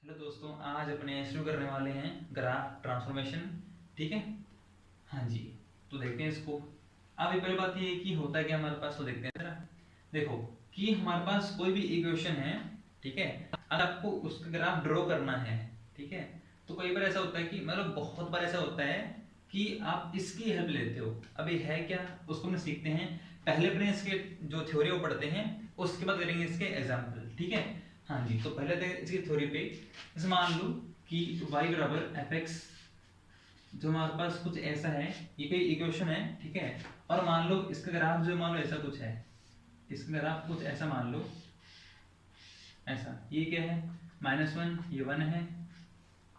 Hello दोस्तों, आज अपने शुरू करने वाले हैं ग्राफ ट्रांसफॉर्मेशन। ठीक है, हाँ जी। तो देखते हैं इसको। अब ये पहली बात ये है कि होता है कि हमारे पास, तो देखते हैं जरा। देखो कि हमारे पास कोई भी इक्वेशन है, ठीक है। अगर आपको उसका ग्राफ ड्रॉ करना है, ठीक है, तो कई बार ऐसा होता है कि मतलब बहुत बार ऐसा होता है कि आप इसकी हेल्प लेते हो। अब ये है क्या, उसको हम सीखते हैं। पहले अपने इसके जो थ्योरी वो पढ़ते हैं, उसके बाद करेंगे इसके एग्जाम्पल। ठीक है, हाँ जी। तो पहले तो इसकी थ्योरी पे जैसे मान लो कि y बराबर एफ एक्स, जो हमारे पास कुछ ऐसा है, ये कोई इक्वेशन है, ठीक है। और मान लो इसका ग्राफ जो मान लो ऐसा कुछ है, इसका ग्राफ कुछ ऐसा मान लो, ऐसा। ये क्या है, -1, ये 1 है,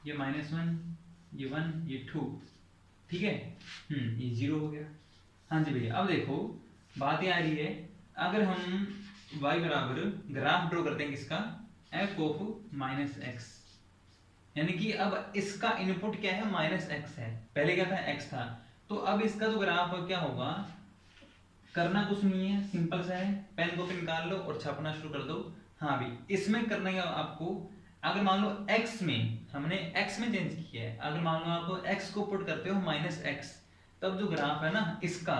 ये -1, ये 1, ये 2। ठीक है, ये 0 हो गया। हाँ जी भैया। अब देखो बात ये आ रही है, अगर हम y बराबर ग्राफ ड्रॉ करते हैं किसका, f ऑफ -x, यानी कि अब इसका इनपुट क्या है, -x है। पहले क्या था, x था। तो अब इसका जो ग्राफ क्या होगा, करना कुछ नहीं है, सिंपल सा है। पेन को निकाल लो और छापना शुरू कर दो। हाँ भी, इसमें करना है आपको, अगर मान लो x में, हमने x में चेंज किया है, अगर मान लो आप x को पुट करते हो -x, तब जो ग्राफ है ना इसका,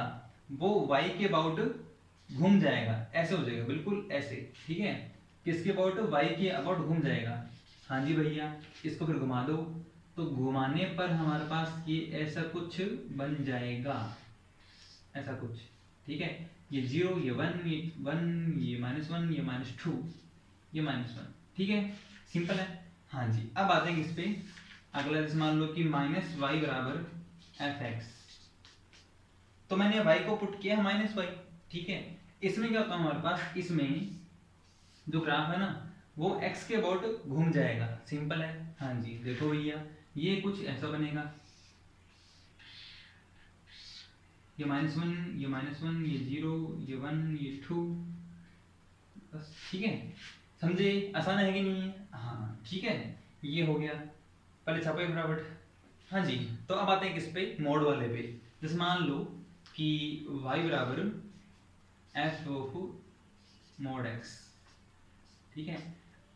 वो y के अबाउट घूम जाएगा, ऐसे हो जाएगा, बिल्कुल ऐसे। ठीक है, किसके अबाउट, y के अबाउट घूम जाएगा। हाँ जी भैया, इसको फिर घुमा दो, तो घुमाने पर हमारे पास ये ऐसा कुछ बन जाएगा, ऐसा कुछ। ठीक है, ये 0, ये 1, ये 1, ये -1, ये -2, ये -1। ठीक है, सिंपल है। हाँ जी। अब आते हैं इस पे, अगला जैसे मान लो कि -y बराबर f(x), तो मैंने y को पुट किया -y। ठीक है, इसमें क्या होता है हमारे पास, इसमें जो ग्राफ है ना, वो x के अबाउट घूम जाएगा, सिंपल है। हाँ जी, देखो भैया, ये कुछ ऐसा बनेगा, ये -1, ये -1, ये 0, ये 1, ये 2, बस। ठीक है, समझे, आसान है कि नहीं है। हाँ ठीक है, ये हो गया, पहले छापे फटाफट। हाँ जी। तो अब आते हैं किस पे, मोड वाले पे। जैसे मान लो कि y बराबर f ऑफ मोड x। ठीक है,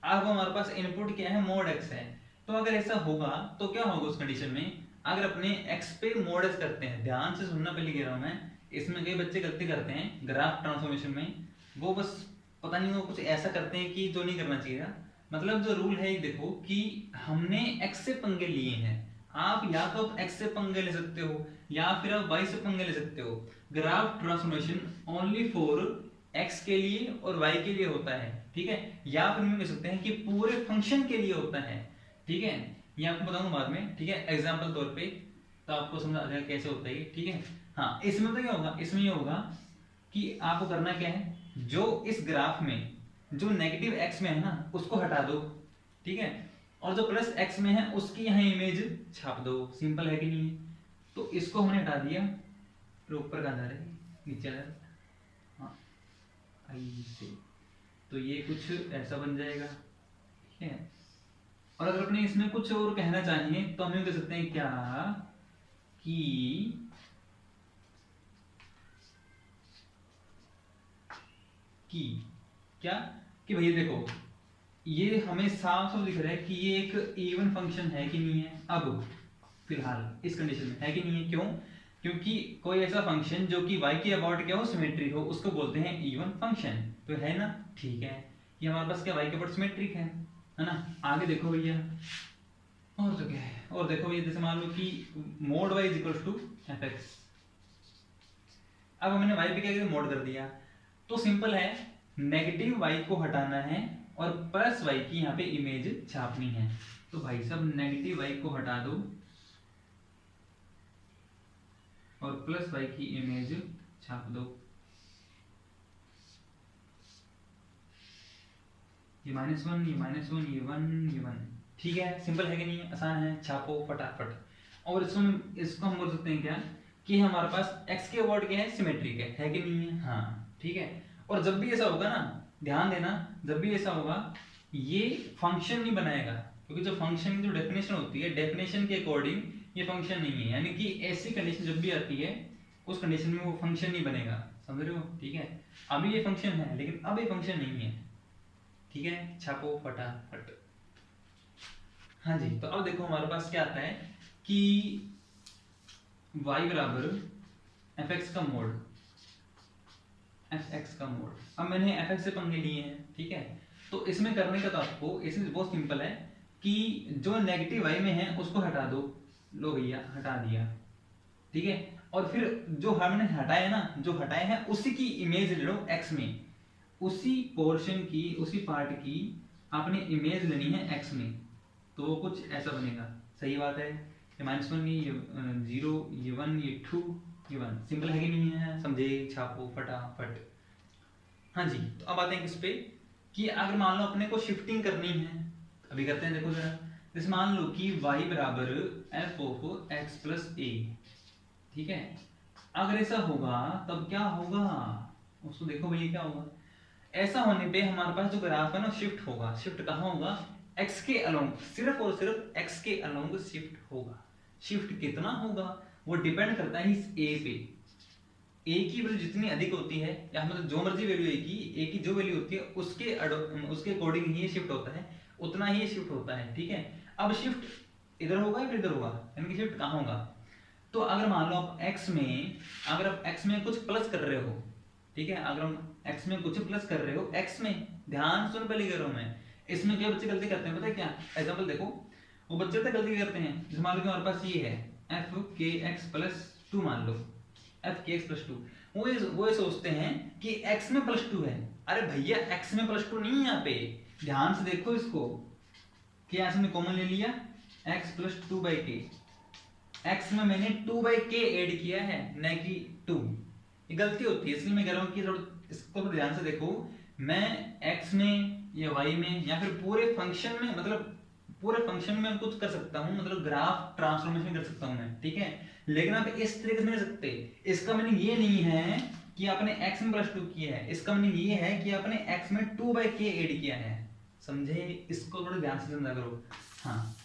अब हमारे पास इनपुट क्या है, मोड x है। तो अगर ऐसा होगा तो क्या होगा उस कंडीशन में, अगर अपने x पे मोड x करते हैं, ध्यान से सुनना, पहले कह रहा हूं मैं, इसमें कई बच्चे गलती करते हैं ग्राफ ट्रांसफॉर्मेशन में, वो बस पता नहीं वो कुछ ऐसा करते हैं कि जो नहीं करना चाहिए। मतलब जो रूल है, देखो कि हमने x से पंगे लिए हैं, आप या तो x से पंगे ले सकते हो या फिर आप y से पंगे ले सकते हो। Graph transformation only for x के लिए और y के लिए होता है। ठीक है, या फिर हम कह सकते हैं कि पूरे फंक्शन के लिए होता है। ठीक है, ये आपको बताऊंगा बाद में, ठीक है, एग्जाम्पल तौर पे, तो आपको समझ आ जाएगा कैसे होता है। ठीक है, हाँ। इसमें तो क्या होगा, इसमें ये होगा कि आपको करना क्या है, जो इस ग्राफ में जो नेगेटिव x में है ना, उसको हटा दो। ठीक है, और जो प्लस x में है उसकी यहाँ इमेज छाप दो, सिंपल है कि नहीं है। तो इसको हमने हटा दिया, फिर ऊपर कहाँ जा रहे हैं, नीचे आ रहा, हाँ ऐसे। तो ये कुछ ऐसा बन जाएगा। ठीक है, और अगर अपने इसमें कुछ और कहना चाहिए तो हम यूं कह सकते हैं क्या, कि कि क्या, कि भैया देखो, ये हमें साफ साफ दिख रहा है कि ये एक इवन फंक्शन है कि नहीं है। अब फिलहाल इस कंडीशन में है कि नहीं है, क्यों, क्योंकि कोई ऐसा फंक्शन जो कि y के अबाउट क्या हो, सिमेट्री हो, उसको बोलते हैं इवन फंक्शन, तो है ना। ठीक है, ये हमारे पास क्या y के अबाउट सिमेट्रिक है ना। आगे देखो भैया, और तो क्या है, और देखो भैया, जैसे मान लो कि mod y is equal to F X. अब हमने y पे क्या किया, मोड कर दिया, तो सिंपल है, नेगेटिव y को हटाना है और प्लस y की यहाँ पे इमेज छापनी है। तो भाई साहब नेगेटिव y को हटा दो और प्लस y की इमेज छाप दो। ये -1, ये -1, ये 1, ये 1। ठीक है, सिंपल है कि नहीं, आसान है, छापो फटाफट। और इसको हम बोल सकते हैं क्या, कि हमारे पास x के वर्ड क्या है, सिमेट्रिक है कि नहीं है। हाँ ठीक है, और जब भी ऐसा होगा ना, ध्यान देना, जब भी ऐसा होगा ये फंक्शन नहीं बनाएगा, क्योंकि जो फंक्शन की जो डेफिनेशन होती है, डेफिनेशन के अकॉर्डिंग ये फंक्शन नहीं है। यानी कि ऐसी कंडीशन जब भी आती है, उस कंडीशन में वो फंक्शन नहीं बनेगा, समझ रहे हो। ठीक है, अभी ये फंक्शन है लेकिन अब ये फंक्शन नहीं है। ठीक है, छापो फटाफट। हाँ जी, तो अब देखो हमारे पास क्या आता है कि y बराबर fx का मोड, fx का मोड। अब मैंने fx से पंगे लिए हैं, ठीक है। तो इसमें करने का तो आपको इसमें बहुत सिंपल है कि जो नेगेटिव y में है उसको हटा दो, लो भैया हटा दिया, ठीक है। और फिर जो हमने हटाया ना, जो हटाया है उसी की इमेज ले लो x में, उसी पोर्शन की, उसी पार्ट की आपने इमेज लेनी है x में, तो वो कुछ ऐसा बनेगा। सही बात है, ये -1, ये 0, ये 1, ये 2, ये 1। सिंपल है कि नहीं है? समझे? छापो फटाफट। हाँ जी, तो अब आते हैं किस पे कि अगर मान लो अपने को शिफ्टिंग करनी है, अभी करते हैं, देखो जरा। जैसे मान लो कि y बराबर f ऑफ x प्लस ए, ठीक है। अगर ऐसा होगा तब क्या होगा, उसको देखो भैया क्या होगा। ऐसा होने पे हमारे पास जो ग्राफ है ना शिफ्ट होगा। शिफ्ट कहाँ होगा? x के अलोंग, सिर्फ और सिर्फ x के अलोंग शिफ्ट होगा। शिफ्ट कितना होगा वो डिपेंड करता है इस a पे। a की वैल्यू जितनी अधिक होती है, या मतलब जो मर्जी वैल्यू a की जो वैल्यू होती है उसके अकॉर्डिंग ही शिफ्ट होता है, उतना ही शिफ्ट होता है, ठीक है। अब शिफ्ट इधर होगा या फिर इधर होगा, यानी कि शिफ्ट कहाँ होगा। तो अगर मान लो आप x में, अगर आप x में कुछ प्लस कर रहे हो, ठीक है, अगर हम x में कुछ प्लस कर रहे हो, x में ध्यान सुन पहले कर रहा हूं मैं। इसमें क्या बच्चे गलती करते हैं पता है क्या? एग्जांपल देखो, वो बच्चे तो गलती करते हैं। जैसे मान लो कि हमारे पास ये है f के x प्लस 2, मान लो f के x प्लस 2, वो ये सोचते हैं कि x में प्लस 2 है। अरे भैया x में प्लस 2 नहीं है यहाँ पे, ध्यान से देखो इसको, क्या इसने कॉमन ले लिया x प्लस 2/k, x में मैंने 2/k ऐड किया है, न कि 2। ये गलती होती है, इसलिए मैं कह रहा हूँ कि थोड़ा इसको तो ध्यान से देखो। मैं x में या y में या फिर पूरे फंक्शन में, मतलब पूरे फंक्शन में कुछ कर सकता हूँ, मतलब ग्राफ ट्रांसफॉर्मेशन कर सकता हूँ मैं, ठीक है। लेकिन आप इस तरीके से नहीं कर सकते। इसका मीनिंग ये नहीं है कि आपने x में प्लस 2 किया है, इसका मीनिंग ये है कि आपने x में 2/k ऐड किया है। समझे? इसको थोड़ा ध्यान से समझा करो। हाँ,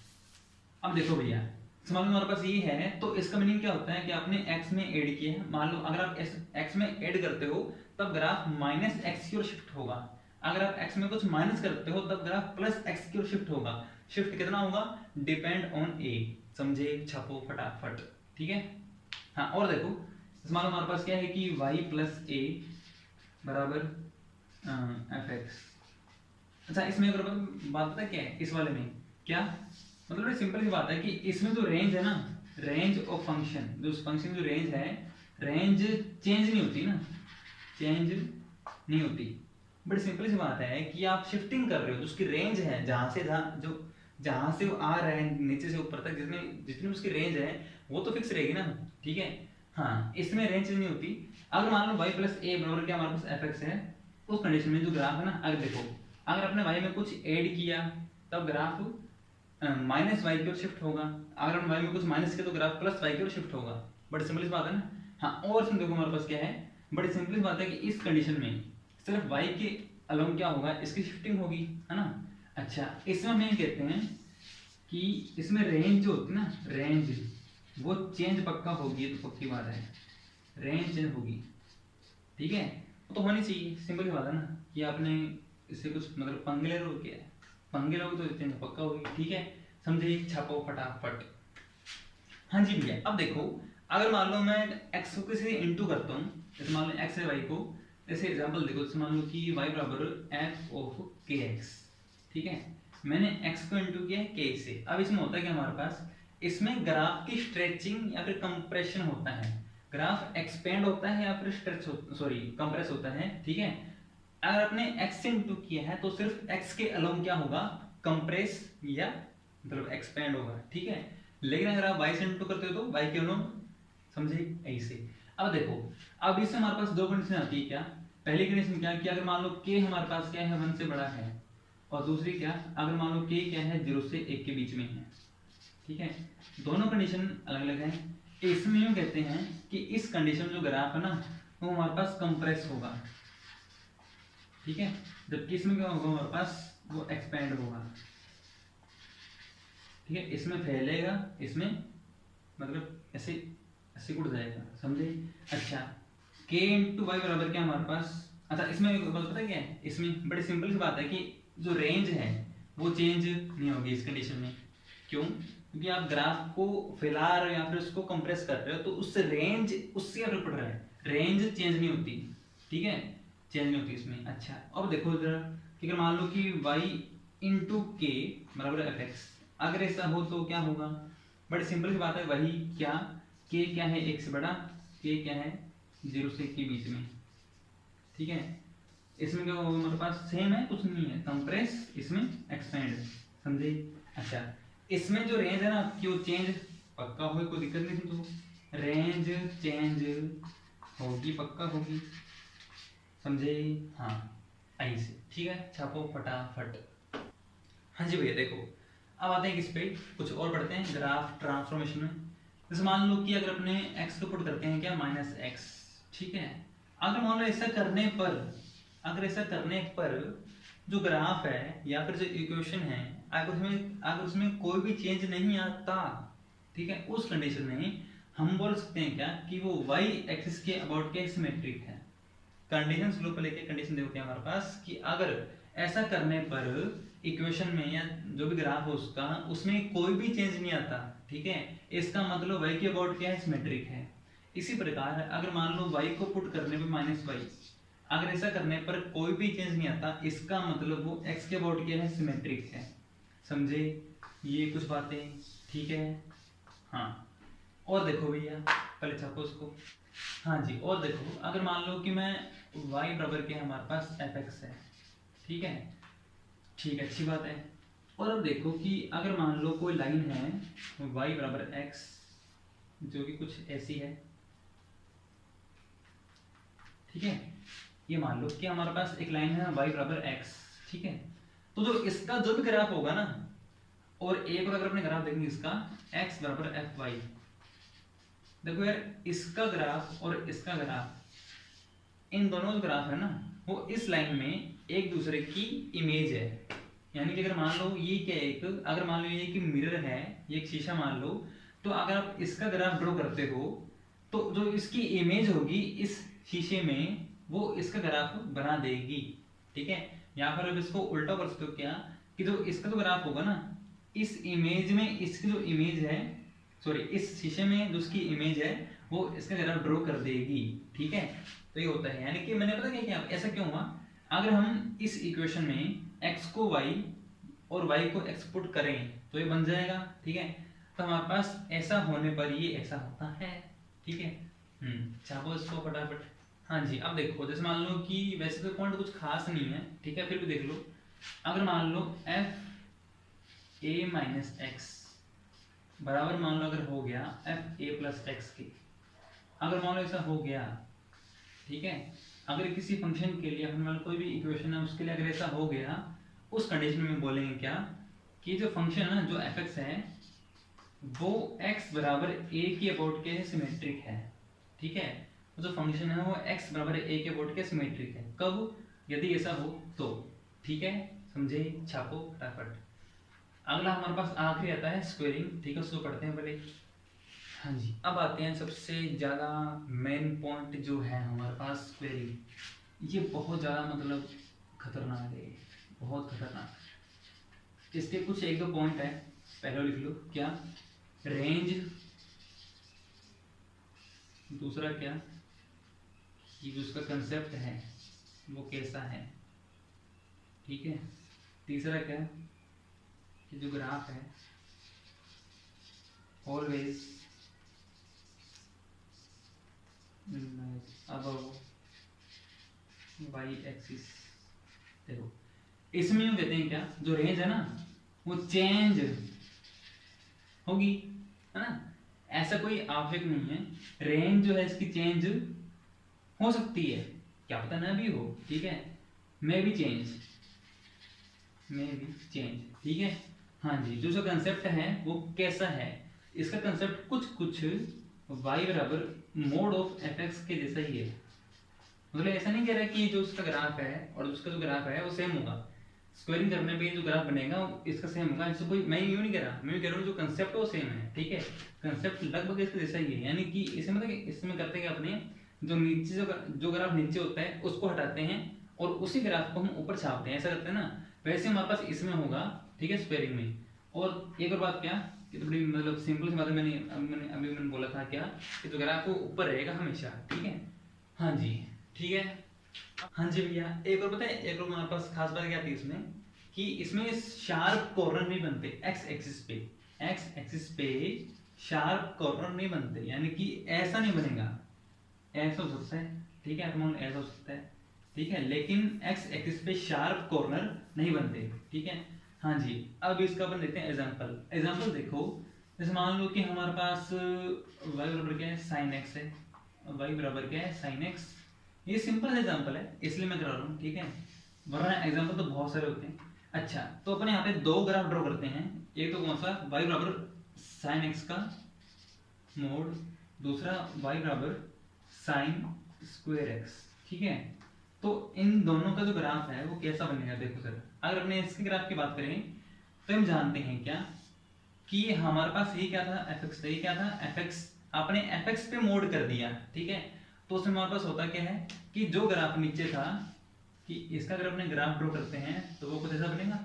अब देखो भैया, समझ में हमारे पास ये है, तो इसका मीनिंग क्या होता है कि आपने x में ऐड किया है। मान लो अगर आप x में ऐड करते हो तब ग्राफ माइनस x की ओर शिफ्ट होगा। अगर आप x में कुछ माइनस करते हो तब ग्राफ प्लस x की ओर शिफ्ट होगा। शिफ्ट कितना होगा? Depend on a। समझे? छापो फटाफट, ठीक है। हाँ, और देखो, मान लो हमारे पास क्या है कि y प्लस a बराबर fx। अच्छा, इसमें एक बात पता क्या है, इस वाले में क्या मतलब, बड़ी सिंपल सी बात है कि इसमें जो रेंज है ना, रेंज ऑफ फंक्शन, जो फंक्शन जो रेंज है, रेंज चेंज नहीं होती ना, चेंज नहीं होती। बड़ी सिंपल सी बात है कि आप शिफ्टिंग कर रहे हो तो उसकी रेंज है, जहां से वो आ रहा है नीचे से ऊपर तक, जितनी उसकी रेंज है वो तो फिक्स रहेगी ना, ठीक है। हाँ, इसमें रेंज नहीं होती। अगर मान लो y प्लस ए बराबर क्या हमारे पास fx है, उस कंडीशन में जो ग्राफ है ना, अगर देखो अगर आपने y में कुछ ऐड किया तब ग्राफ माइनस वाई की ओर शिफ्ट होगा। अगर हम y में कुछ माइनस किया तो ग्राफ प्लस वाई की ओर शिफ्ट होगा। बड़ी सिंपल बात है ना। हाँ, और इसमें देखो हमारे पास क्या है, बड़ी सिंपल बात है कि इस कंडीशन में सिर्फ y के अलोंग क्या होगा, इसकी शिफ्टिंग होगी, है ना। अच्छा, इसमें हम ये कहते हैं कि इसमें रेंज जो होती है ना, रेंज वो चेंज पक्का होगी, तो पक्की बात है, रेंज चेंज होगी, ठीक है। तो होनी चाहिए, सिंपल बात है ना कि आपने इससे कुछ मतलब पंगे ले रहे हो, क्या पंगे लोगे तो चेंज पक्का होगी, ठीक है। समझे? छापो फटाफट। हाँ जी भैया, अब देखो, अगर मान लो मैं x को किसी इंटू करता हूँ, जैसे मान लो x है y को, जैसे एग्जांपल देखो, जैसे मान लो कि y बराबर f ऑफ kx, ठीक है। मैंने x को इंटू किया है k से। अब इसमें होता है कि हमारे पास इसमें ग्राफ की स्ट्रेचिंग या फिर कंप्रेशन होता है, ग्राफ एक्सपेंड होता है या फिर स्ट्रेच सॉरी कंप्रेस होता है, ठीक है। अगर आपने x से इंटू किया है तो सिर्फ x के अलोंग क्या होगा, कंप्रेस या मतलब एक्सपेंड होगा, ठीक है। लेकिन अगर आप y से इंटू करते हो तो y के अलोंग, समझे? ऐसे। अब देखो, अब इससे हमारे पास दो कंडीशन आती है। क्या? पहली कंडीशन क्या है कि अगर मान लो k हमारे पास क्या है, 1 से बड़ा है, और दूसरी क्या, अगर मान लो k क्या है, 0 से 1 के बीच में है, ठीक है। दोनों कंडीशन अलग अलग है। इसमें यूं कहते हैं कि इस कंडीशन जो ग्राफ है ना, वो हमारे पास कंप्रेस होगा, ठीक है। जबकि इसमें क्या होगा, हमारे पास वो एक्सपेंड होगा, ठीक है। इसमें फैलेगा, इसमें मतलब ऐसे ऐसे उड़ जाएगा, समझे? अच्छा, k इंटू वाई बराबर क्या हमारे पास, अच्छा इसमें एक बात पता है क्या है, इसमें बड़ी सिंपल सी बात है कि जो रेंज है वो चेंज नहीं होगी इस कंडीशन में, क्यों? क्योंकि आप ग्राफ को फैला रहे हो या फिर उसको कंप्रेस कर रहे हो तो उससे रेंज उससे फर्क पड़ रहा है, रेंज चेंज नहीं होती, ठीक है, चेंज नहीं होती इसमें। अच्छा अब देखो जरा कि अगर मान लो कि y इंटू के बराबर एफ एक्स, अगर ऐसा हो तो क्या होगा? बड़ी सिंपल सी बात है, वही क्या k क्या है 1 से बड़ा, k क्या है 0 से 1 के बीच में, ठीक है। इसमें क्या होगा हमारे पास सेम है, कुछ नहीं है, कंप्रेस इसमें एक्सपेंड, समझे। अच्छा इसमें जो रेंज है ना कि वो चेंज पक्का होगी, कोई दिक्कत नहीं, तो रेंज चेंज होगी, पक्का होगी, समझे। हाँ ऐसे, ठीक है, छापो फटाफट। हाँ जी भैया देखो अब आते हैं किस पे, कुछ और पढ़ते हैं ग्राफ ट्रांसफॉर्मेशन में। जैसे मान लो कि अगर अपने x को पुट करते हैं क्या माइनस एक्स, ठीक है। अगर मान लो ऐसा करने पर, अगर ऐसा करने पर जो ग्राफ है या फिर जो इक्वेशन है अगर उसमें कोई भी चेंज नहीं आता, ठीक है, उस कंडीशन में हम बोल सकते हैं क्या कि वो y एक्सिस के अबाउट के सिमेट्रिक है। कंडीशन स्लोप पे लेके कंडीशन देखते हैं हमारे पास कि अगर ऐसा करने पर इक्वेशन में या जो भी ग्राफ है उसका उसमें कोई भी चेंज नहीं आता, ठीक है, इसका मतलब y के अबाउट क्या है सिमेट्रिक है। इसी प्रकार अगर मान लो y को पुट करने पे माइनस वाई, अगर ऐसा करने पर कोई भी चेंज नहीं आता, इसका मतलब वो x के अबाउट क्या है सिमेट्रिक है, समझे। ये कुछ बातें, ठीक है। हाँ और देखो भैया पहले छापो उसको। हाँ जी और देखो अगर मान लो कि मैं y बराबर के हमारे पास एफ एक्स है, ठीक है, ठीक है, अच्छी बात है। और अब देखो कि अगर मान लो कोई लाइन है y बराबर x जो कि कुछ ऐसी है, ठीक है, ये मान लो कि हमारे पास एक लाइन है y बराबर x, ठीक है। तो जो इसका जो भी ग्राफ होगा ना, और एक और अगर अपने ग्राफ देखेंगे इसका x बराबर एफ वाई, देखो यार इसका ग्राफ और इसका ग्राफ, इन दोनों जो ग्राफ है ना वो इस लाइन में एक दूसरे की इमेज है। यानी कि अगर मान लो ये क्या है, एक अगर मान लो ये कि मिरर है, ये एक शीशा मान लो, तो अगर आप इसका ग्राफ ड्रॉ करते हो तो जो इसकी इमेज होगी इस शीशे में वो इसका ग्राफ बना देगी, ठीक है। या फिर अब इसको उल्टा कर सकते हो क्या कि जो इसका जो ग्राफ होगा ना इस इमेज में इसकी जो इमेज है, सॉरी इस शीशे में जो उसकी इमेज है वो इसका ग्राफ ड्रॉ कर देगी, ठीक है। तो ये होता है, यानी कि मैंने पता क्या ऐसा क्यों हुआ, अगर हम इस इक्वेशन में x को y और y को x पुट करें तो ये बन जाएगा, ठीक है। तो हमारे पास ऐसा होने पर ये ऐसा होता है, ठीक है। छापो इसको फटाफट। हाँ जी अब देखो जैसे मान लो कि वैसे तो पॉइंट कुछ खास नहीं है, ठीक है, फिर भी देख लो। अगर मान लो एफ ए माइनस एक्स बराबर मान लो अगर हो गया एफ ए प्लस एक्स के, अगर मान लो ऐसा हो गया, ठीक है, अगर किसी फंक्शन के लिए अपन कोई भी इक्वेशन है उसके लिए अगर ऐसा हो गया, उस कंडीशन में बोलेंगे क्या कि जो फंक्शन है ना जो एफ एक्स है वो x बराबर a के अबाउट के सिमेट्रिक है, ठीक है। जो फंक्शन है वो x बराबर a के अबाउट के सिमेट्रिक है, कब, यदि ऐसा हो तो, ठीक है, समझे। छापो फटाफट। अगला हमारे पास आखिरी आता है स्क्वेयरिंग, ठीक है, उसको पढ़ते हैं पहले। हाँ जी अब आते हैं सबसे ज़्यादा मेन पॉइंट जो है हमारे पास स्क्वेयरिंग। ये बहुत ज़्यादा मतलब खतरनाक है, बहुत खतरनाक। इसके कुछ एक दो पॉइंट है, पहले लिख लो क्या, रेंज, दूसरा क्या कि जो उसका कंसेप्ट है वो कैसा है, ठीक है, तीसरा क्या कि जो ग्राफ है ऑलवेज अबव वाई एक्सिस। देखो इसमें यूं कहते हैं क्या, जो रेंज है ना वो चेंज होगी, है ना, ऐसा कोई आवश्यक नहीं है, रेंज जो है इसकी चेंज हो सकती है, क्या पता ना भी हो, ठीक है, मे बी चेंज, ठीक है। हाँ जी जो कंसेप्ट है वो कैसा है, इसका कंसेप्ट कुछ कुछ y बराबर मोड ऑफ एफ एक्स के जैसा ही है। मतलब ऐसा नहीं कह रहा कि जो उसका ग्राफ है और उसका जो ग्राफ है वो सेम होगा, स्क्वायरिंग करने पे जो ग्राफ बनेगा इसका सेम होगा, इससे कोई, मैं यूं नहीं कह रहा, मैं कह रहा हूँ जो कंसेप्ट है वो सेम है, ठीक है, कंसेप्ट लगभग इसका जैसा ही है। यानी कि इसे मतलब इसमें करते हैं अपने जो नीचे जो ग्राफ नीचे होता है उसको हटाते हैं और उसी ग्राफ को हम ऊपर छापते हैं, ऐसा करते हैं ना, वैसे हमारे पास इसमें होगा, ठीक है, स्क्वायरिंग में। और एक और बात क्या कि तो बड़ी मतलब सिंपल सी बात है, मैंने बोला था क्या कि तो ग्राफ को ऊपर रहेगा हमेशा, ठीक है। हाँ जी, ठीक है। हाँ जी भैया, एक और पता है, एक और हमारे पास खास बात क्या थी इसमें कि इसमें शार्प कॉर्नर नहीं बनते एक्स एक्सिस पे शार्प कॉर्नर नहीं बनते, यानी कि ऐसा नहीं बनेगा, ऐसा हो सकता है, ठीक है, मान ऐसा हो सकता है, ठीक है, लेकिन एक्स एक्सिस पे शार्प कॉर्नर नहीं बनते, ठीक है। हाँ जी, अब इसका अपन देखते हैं एग्जांपल देखो, जैसे मान लो कि हमारे पास y बराबर क्या है साइन एक्स है, y बराबर क्या है साइन एक्स, ये सिंपल एग्जांपल है इसलिए मैं करा रहा हूँ, ठीक है, वरना एग्जांपल तो बहुत सारे होते हैं। अच्छा, तो अपन यहाँ पे दो ग्राफ ड्रॉ करते हैं, एक तो कौन सा y बराबर साइन एक्स का मोड, दूसरा y बराबर साइन स्क्वायर एक्स, ठीक है। तो इन दोनों का जो ग्राफ है वो कैसा बनेगा देखो सर, अगर अपने इसके ग्राफ की बात करें तो हम जानते हैं क्या कि हमारे पास ये क्या था fx था, ये क्या था fx, आपने fx पे मोड कर दिया, ठीक है। तो उसमें हमारे पास होता क्या है कि जो ग्राफ नीचे था कि इसका अगर अपने ग्राफ ड्रॉ करते हैं तो वो कुछ ऐसा बनेगा,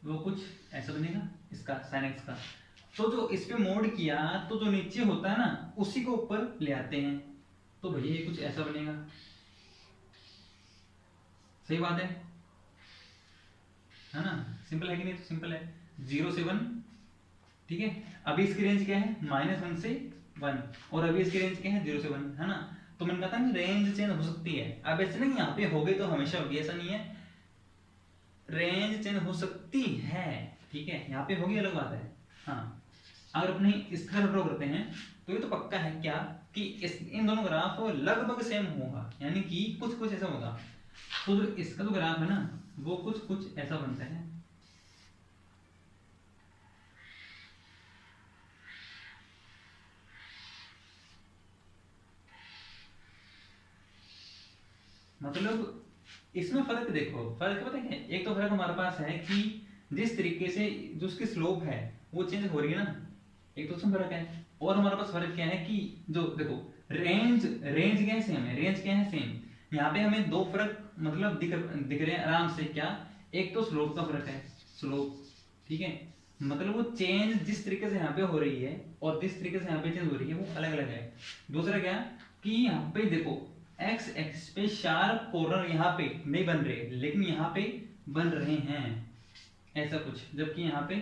वो कुछ ऐसा बनेगा इसका साइन एक्स का। तो जो इस पे मोड किया तो जो नीचे होता है ना उसी को ऊपर ले आते हैं, तो भैया ये कुछ ऐसा बनेगा, सही बात है ना, सिंपल है कि नहीं, तो सिंपल है 0 से 1, ठीक है। अभी इसकी रेंज क्या है -1 से 1, और अभी इसकी रेंज क्या है 0 से 1, है ना। तो मैंने कहा था ना रेंज चेंज हो सकती है, अब ऐसे नहीं यहाँ पे हो गई तो हमेशा होगी ऐसा नहीं है, रेंज चेंज हो सकती है, ठीक है, यहाँ पे होगी अलग बात है। हाँ, अगर अपने इसका ड्रॉ करते हैं तो ये तो पक्का है क्या कि इन दोनों ग्राफ लगभग सेम होगा, यानी कि कुछ कुछ ऐसा होगा। तो जो इसका जो ग्राफ है ना वो कुछ कुछ ऐसा बनता है, मतलब इसमें फर्क देखो, फर्क पता है क्या, एक तो फर्क हमारे पास है कि जिस तरीके से जो उसकी स्लोप है वो चेंज हो रही है ना, एक तो उसमें फर्क है। और हमारे पास फर्क क्या है कि जो देखो रेंज रेंज क्या है सेम है, रेंज क्या है सेम, यहाँ पे हमें दो फर्क मतलब दिख रहे हैं आराम से, क्या, एक तो स्लोप का फर्क है, स्लोप, ठीक है, मतलब वो चेंज जिस तरीके से यहाँ पे हो रही है और जिस तरीके से यहाँ पे चेंज हो रही है वो अलग अलग है। दूसरा क्या कि यहाँ पे देखो एक्स एक्स पे शार्प कॉर्नर यहाँ पे नहीं बन रहे लेकिन यहाँ पे बन रहे हैं ऐसा कुछ, जबकि यहाँ पे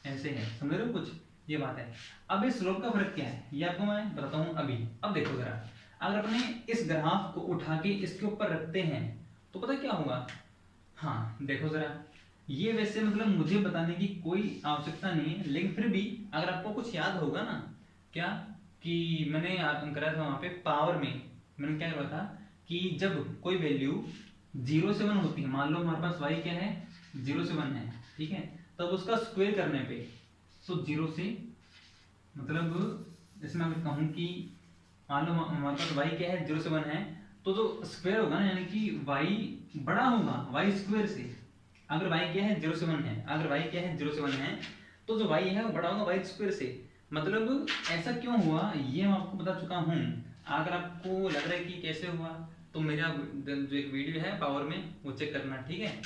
ऐसे है, समझ रहे हो कुछ, ये बात है। अब इस स्लोप का फर्क क्या है ये आपको मैं बताता हूँ अभी। अब देखो जरा, अगर अपने इस ग्राफ को उठा के इसके ऊपर रखते हैं तो पता क्या होगा, हाँ देखो जरा, ये वैसे मतलब मुझे बताने की कोई आवश्यकता नहीं है, लेकिन फिर भी अगर आपको कुछ याद होगा ना, क्या कि मैंने कराया था वहां पे पावर में, मैंने क्या करा था कि जब कोई वैल्यू 0 से 1 होती है, मान लो हमारे पास y क्या है 0 से 1 है, ठीक है, तब उसका स्क्वायर करने पे तो 0 से मतलब जैसे मैं कहूँ कि मान लो हमारे पास y क्या है 0 से 1 है, तो जो स्क्वायर होगा ना यानी कि y बड़ा होगा y स्क्वायर से, अगर y क्या है 0 से 1 है, अगर y क्या है 0 से 1 है तो जो y है वो बड़ा होगा y स्क्वायर से। मतलब ऐसा क्यों हुआ ये मैं आपको बता चुका हूँ, अगर आपको लग रहा है कि कैसे हुआ तो मेरा जो एक वीडियो है पावर में वो चेक करना, ठीक है,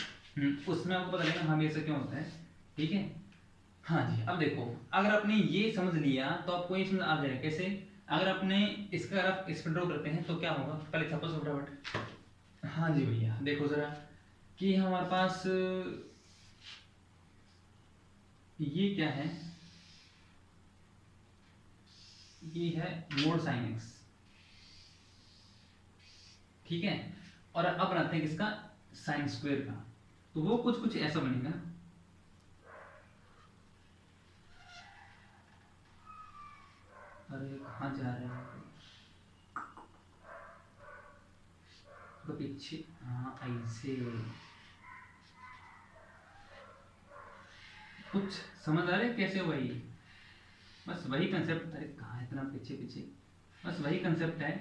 उसमें आपको पता लगेगा हाँ ऐसा क्यों होता है, ठीक है। हाँ जी, अब देखो अगर आपने ये समझ लिया तो आपको ये समझ आ जाएगा कैसे, अगर आपने इसका अगर आप इस पर ड्रॉ करते हैं तो क्या होगा, पहले छापो फटाफट। हाँ जी भैया देखो जरा कि हमारे पास ये क्या है, ये है मोड साइन एक्स, ठीक है, और अब बनाते हैं किसका साइन स्क्वायर का, तो वो कुछ कुछ ऐसा बनेगा, अरे कहाँ जा रहे हैं तो पीछे, हाँ ऐसे कुछ समझ आ रहा है कैसे हुआ ये, बस वही कंसेप्ट, अरे कहाँ इतना पीछे पीछे, बस वही कंसेप्ट है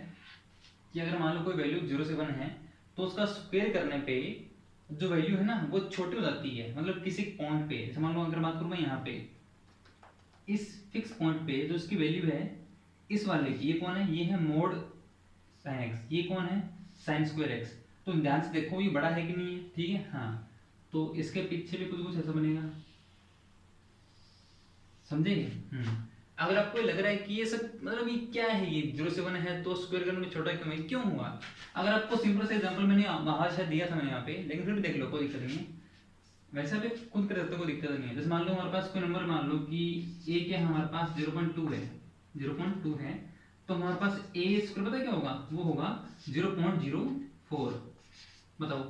कि अगर मान लो कोई वैल्यू 0 से 1 है तो उसका स्क्वायर करने पे जो वैल्यू है ना वो छोटी हो जाती है, मतलब किसी पॉइंट पे, जैसे मान लो अगर बात करूँ मैं यहाँ पे इस फिक्स पॉइंट पे जो इसकी वैल्यू है इस वाले की, ये कौन है, ये है मोड साइन एक्स, ये कौन है साइन स्क्वायर एक्स, तो ध्यान से देखो ये बड़ा है कि नहीं है, ठीक है, हाँ, तो इसके पीछे भी कुछ कुछ ऐसा बनेगा, समझेंगे। अगर आपको लग रहा है कि ये सब मतलब ये क्या है, ये 0 से 1 है तो स्क्वायर करने में छोटा क्यों हुआ, अगर आपको सिंपल से एग्जांपल मैंने वहां शायद दिया था मैंने यहाँ पे, लेकिन फिर भी देख लो कोई दिक्कत नहीं है, वैसे भी खुद कर सकते हो, कोई दिक्कत नहीं है। जैसे मान लो हमारे पास कोई नंबर, मान लो कि ए क्या है हमारे पास 0.2 है, 0.2 है, तो हमारे पास ए स्क्वायर पता क्या होगा, वो होगा 0.04। बताओ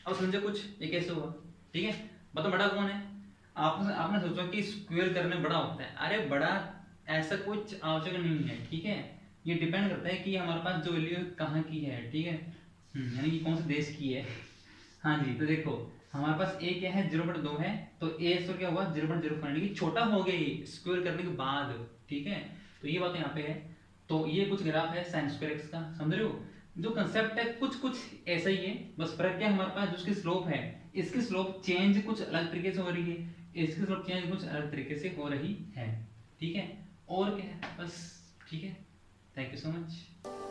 अब समझो कुछ ये कैसे हुआ, ठीक है। बताओ बड़ा कौन है, आपने सोचा कि स्क्वायर करने बड़ा होता है, अरे बड़ा ऐसा कुछ आवश्यक नहीं है, ठीक है। ये डिपेंड करता है कि हमारे पास जो वैल्यू कहाँ की है, ठीक है, यानी कि कौन से देश की है। हाँ जी, तो देखो हमारे पास ए क्या है 0.2 है, तो ए स्क्वायर क्या हुआ 0.04, यानी कि छोटा हो गई स्क्वायर करने के बाद, ठीक है। तो ये बात यहाँ पे है। तो ये कुछ ग्राफ है साइन स्क्वायर एक्स का, समझ रहे हो। जो कंसेप्ट है कुछ ऐसा ही है, बस फर्क क्या है हमारे पास जो उसकी स्लोप है, इसकी स्लोप चेंज कुछ अलग तरीके से हो रही है, इसकी स्लोप चेंज कुछ अलग तरीके से हो रही है, ठीक है। और क्या है बस, ठीक है। Thank you so much.